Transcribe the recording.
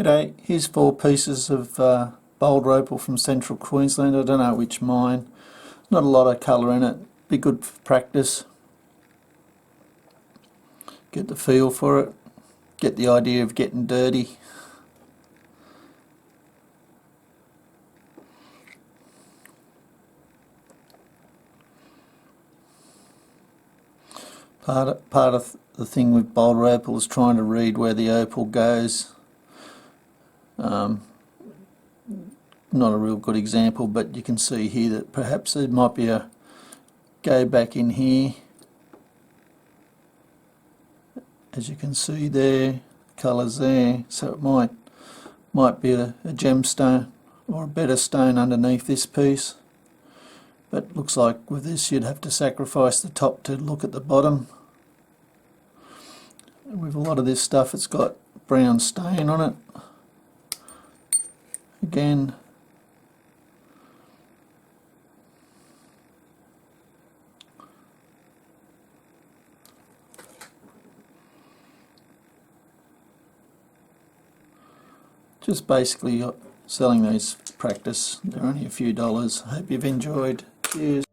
G'day, here's 4 pieces of Boulder Opal from central Queensland. I don't know which mine. Not a lot of colour in it. Be good for practice. Get the feel for it. Get the idea of getting dirty. Part of the thing with Boulder Opal is trying to read where the opal goes. Not a real good example, but you can see here that perhaps there might be a go back in here. As you can see there, colours there, so it might be a gemstone or a better stone underneath this piece. But looks like with this you'd have to sacrifice the top to look at the bottom. And with a lot of this stuff it's got brown stain on it. Again, just basically selling these practice. They're only a few dollars. I hope you've enjoyed. Cheers.